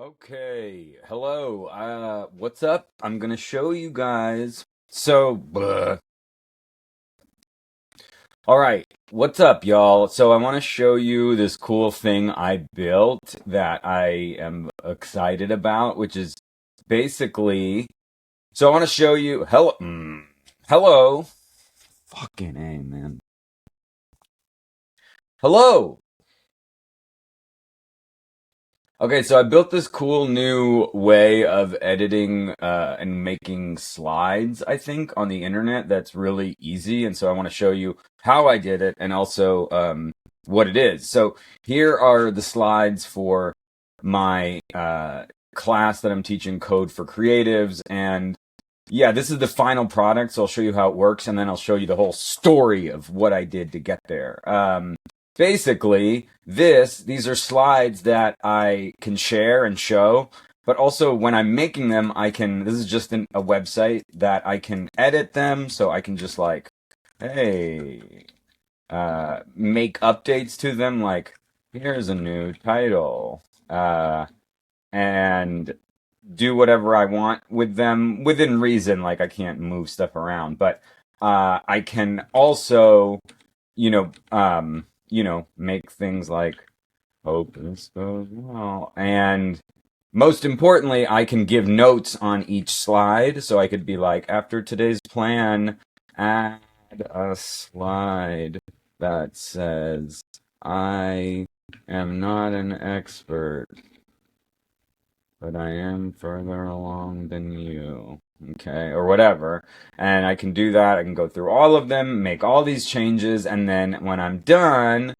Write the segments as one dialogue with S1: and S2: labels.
S1: Okay, hello. What's up? I'm gonna show you guys. All right, what's up, y'all? So I want to show you this cool thing I built that I am excited about, which is basically. So I want to show you. Hello. Fucking A, man. Hello. Okay, so I built this cool new way of editing and making slides, I think, on the internet that's really easy. And so I want to show you how I did it and also what it is. So here are the slides for my class that I'm teaching, Code for Creatives. And yeah, this is the final product. So I'll show you how it works, and then I'll show you the whole story of what I did to get there. Basically, these are slides that I can share and show, but also when I'm making them, this is just a website that I can edit them, so I can just like, hey, make updates to them, like, here's a new title, and do whatever I want with them within reason, like I can't move stuff around, but I can also make things like hope this goes well. And most importantly, I can give notes on each slide. So I could be like, after today's plan, add a slide that says, I am not an expert, but I am further along than you. Okay, or whatever. And I can do that. I can go through all of them, make all these changes, and then when I'm done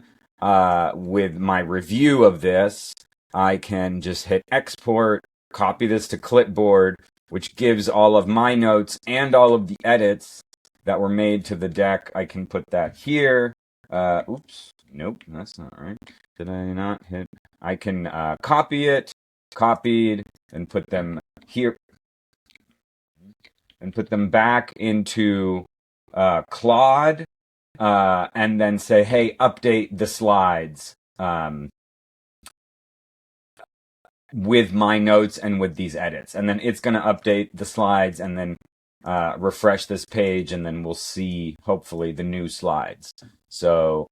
S1: with my review of this, I can just hit export, copy this to clipboard, which gives all of my notes and all of the edits that were made to the deck. I can put that here. Oops, nope, that's not right. Did I not hit? I can copy it, copied, and put them here, and put them back into Claude, and then say, hey, update the slides with my notes and with these edits. And then it's going to update the slides and then refresh this page, and then we'll see, hopefully, the new slides. So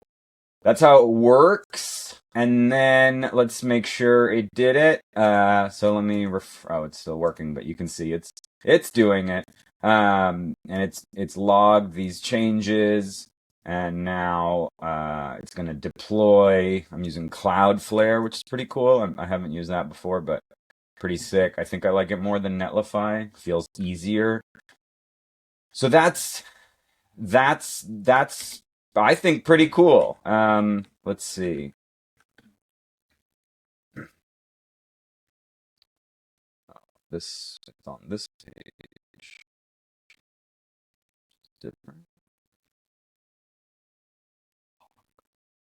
S1: that's how it works. And then let's make sure it did it. So let me oh, it's still working, but you can see it's doing it. And it's logged these changes, and now it's going to deploy. I'm using Cloudflare, which is pretty cool. I haven't used that before, but pretty sick. I think I like it more than Netlify. Feels easier. So that's I think pretty cool. Let's see. It's on this page. Different.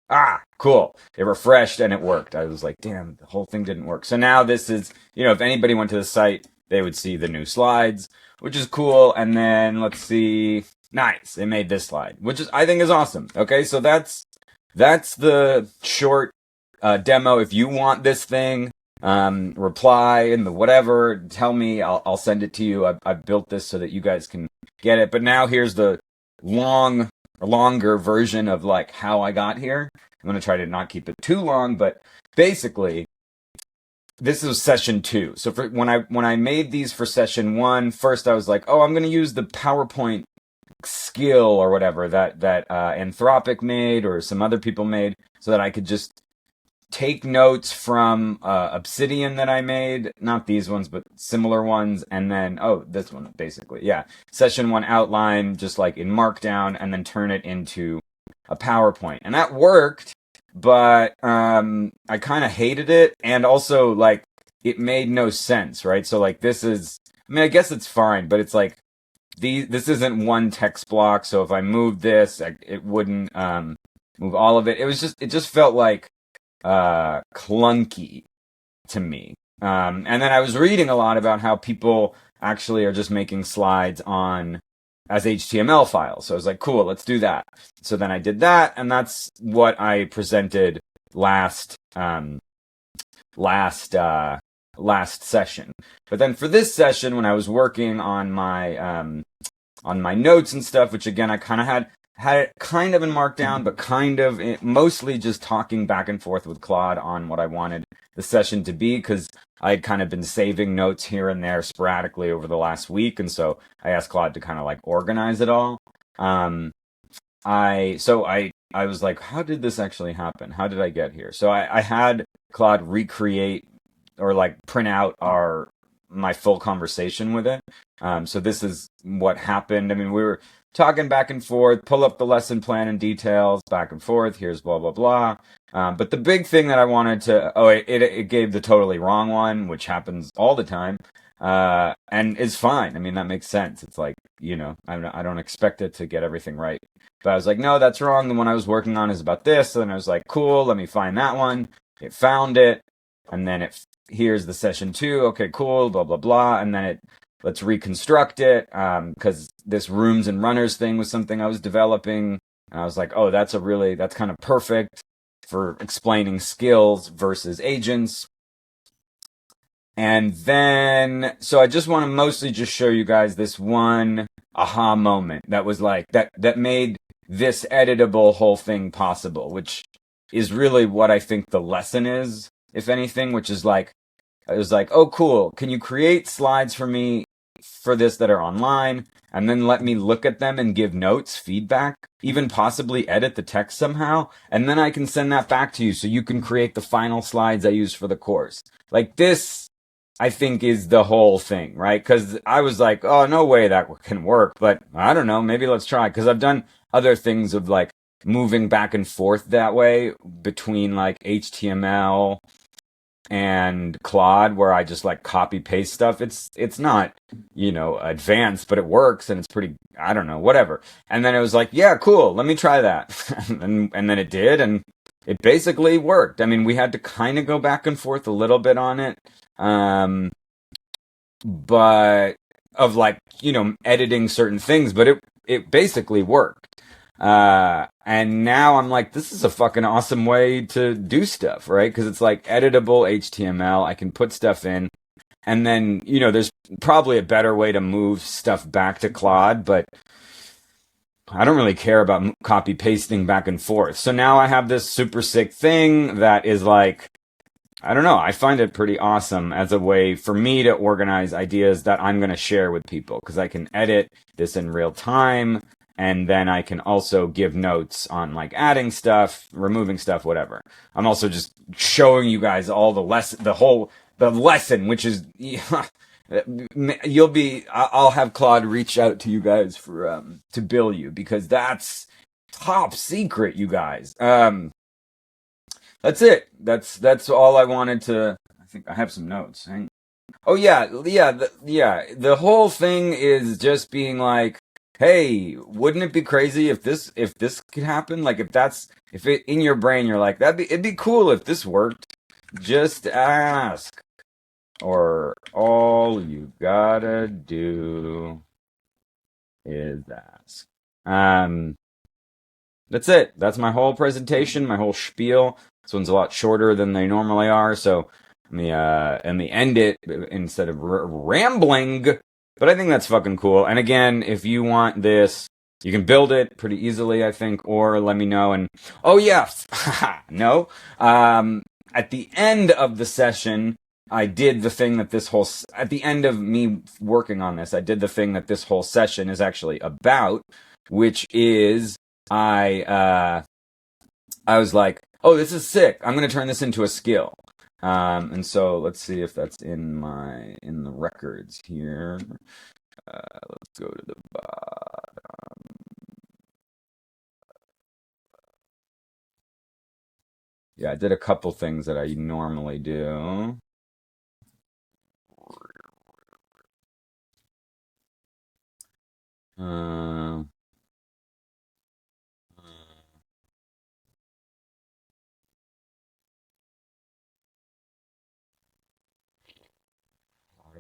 S1: Ah, cool. It refreshed and it worked. I was like, damn, the whole thing didn't work. So now this is, if anybody went to the site, they would see the new slides, which is cool. And then let's see. Nice. They made this slide, which I think is awesome. Okay, so that's the short demo. If you want this thing, reply in the whatever, tell me, I'll send it to you. I've built this so that you guys can get it. But now here's the longer version of like how I got here. I'm going to try to not keep it too long, but basically this is session 2. So when I made these for session 1, first I was like, oh, I'm going to use the PowerPoint skill or whatever that Anthropic made or some other people made, so that I could just take notes from Obsidian that I made, not these ones, but similar ones, and then, this one, basically, yeah. Session 1 outline, just like in Markdown, and then turn it into a PowerPoint. And that worked, but I kind of hated it, and also, like, it made no sense, right? So, like, I guess it's fine, but it's like, this isn't one text block, so if I moved this, it wouldn't move all of it. It just felt like clunky to me. And then I was reading a lot about how people actually are just making slides as HTML files. So I was like, cool, let's do that. So then I did that, and that's what I presented last last session. But then for this session, when I was working on my notes and stuff, which again I kind of had it kind of in Markdown, but kind of mostly just talking back and forth with Claude on what I wanted the session to be, because I had kind of been saving notes here and there sporadically over the last week, and so I asked Claude to kind of like organize it all. Um, I was like, how did this actually happen? How did I get here? So I had Claude recreate or like print out my full conversation with it. So this is what happened. I mean, we were talking back and forth, pull up the lesson plan and details, back and forth. Here's blah blah blah. But the big thing that I wanted it gave the totally wrong one, which happens all the time, and is fine. I mean, that makes sense. It's like, I don't expect it to get everything right. But I was like, no, that's wrong. The one I was working on is about this. So then I was like, cool, let me find that one. It found it, and then here's the session 2. Okay, cool, blah blah blah, and then let's reconstruct it, because this rooms and runners thing was something I was developing, and I was like, oh, that's kind of perfect for explaining skills versus agents. And then, so I just want to mostly just show you guys this one aha moment that was like, that made this editable whole thing possible, which is really what I think the lesson is, if anything, which is like, I was like, oh, cool. Can you create slides for me for this that are online, and then let me look at them and give notes, feedback, even possibly edit the text somehow, and then I can send that back to you so you can create the final slides I use for the course. Like this, I think, is the whole thing, right? Because I was like, oh, no way that can work, but I don't know, maybe let's try, because I've done other things of like moving back and forth that way between like HTML and Claude, where I just like copy paste stuff. It's not, advanced, but it works, and it's pretty, I don't know, whatever. And then it was like, yeah, cool, let me try that. and then it did, and it basically worked. I mean, we had to kind of go back and forth a little bit on it. But of like, editing certain things, but it basically worked. And now I'm like, this is a fucking awesome way to do stuff, right? Because it's like editable HTML. I can put stuff in, and then, there's probably a better way to move stuff back to Claude, but I don't really care about copy pasting back and forth. So now I have this super sick thing that is like, I don't know, I find it pretty awesome as a way for me to organize ideas that I'm going to share with people, because I can edit this in real time, and then I can also give notes on like adding stuff, removing stuff, whatever. I'm also just showing you guys all the lesson, which is, I'll have Claude reach out to you guys for, to bill you, because that's top secret, you guys. That's it. That's all I wanted to. I think I have some notes. Oh yeah. The whole thing is just being like, hey, wouldn't it be crazy if this could happen? Like if it in your brain you're like, it'd be cool if this worked. Just ask, or all you gotta do is ask. That's it. That's my whole presentation, my whole spiel. This one's a lot shorter than they normally are, so let me end it instead of rambling. But I think that's fucking cool. And again, if you want this, you can build it pretty easily, I think, or let me know. And oh yeah, no. At the end of the session, I did the thing that at the end of me working on this, I did the thing that this whole session is actually about, which is I was like, oh, this is sick. I'm going to turn this into a skill. And so let's see if that's in the records here. Let's go to the bottom. Yeah, I did a couple things that I normally do.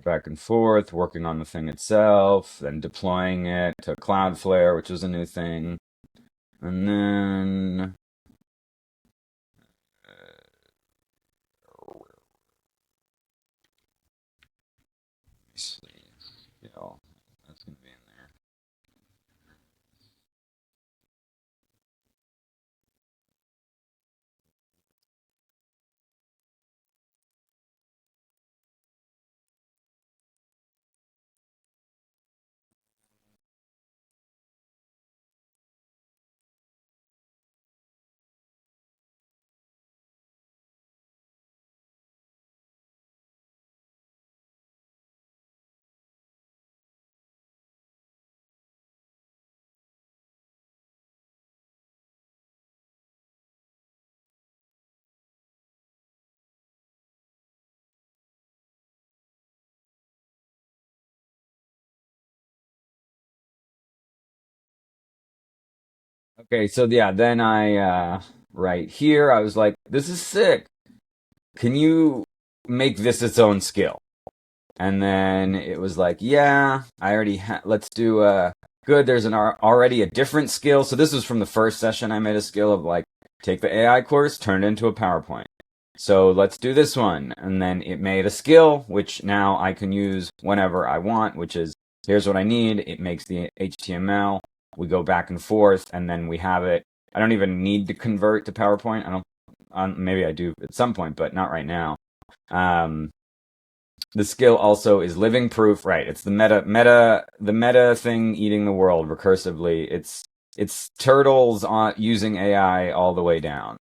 S1: Back and forth, working on the thing itself, then deploying it to Cloudflare, which is a new thing. And then Skill. That's gonna be in there. Okay, so yeah, then I right here I was like, this is sick. Can you make this its own skill? And then it was like, yeah, I already let's do good. There's already a different skill. So this was from the first session. I made a skill of like take the AI course, turn it into a PowerPoint. So let's do this one. And then it made a skill, which now I can use whenever I want, which is here's what I need. It makes the HTML. We go back and forth, and then we have it. I don't even need to convert to PowerPoint. I don't. Maybe I do at some point, but not right now. Um, the skill also is living proof, right? It's the meta thing eating the world recursively. It's turtles on using AI all the way down.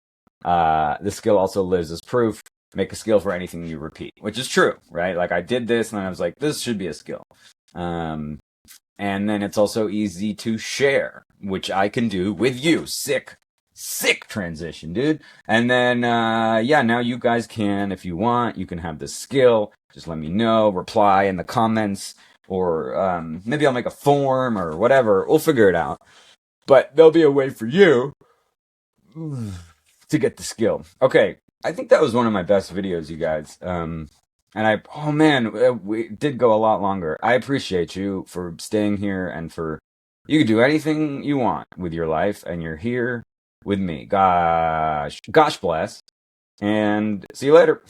S1: The skill also lives as proof. Make a skill for anything you repeat, which is true, right? Like I did this and I was like, this should be a skill. Um, and then it's also easy to share, which I can do with you. Sick transition, dude. And then, yeah, now you guys can, if you want, you can have this skill. Just let me know, reply in the comments, or maybe I'll make a form or whatever. We'll figure it out. But there'll be a way for you to get the skill. Okay, I think that was one of my best videos, you guys. And oh man, we did go a lot longer. I appreciate you for staying here and for you can do anything you want with your life, and you're here with me. Gosh bless, and see you later.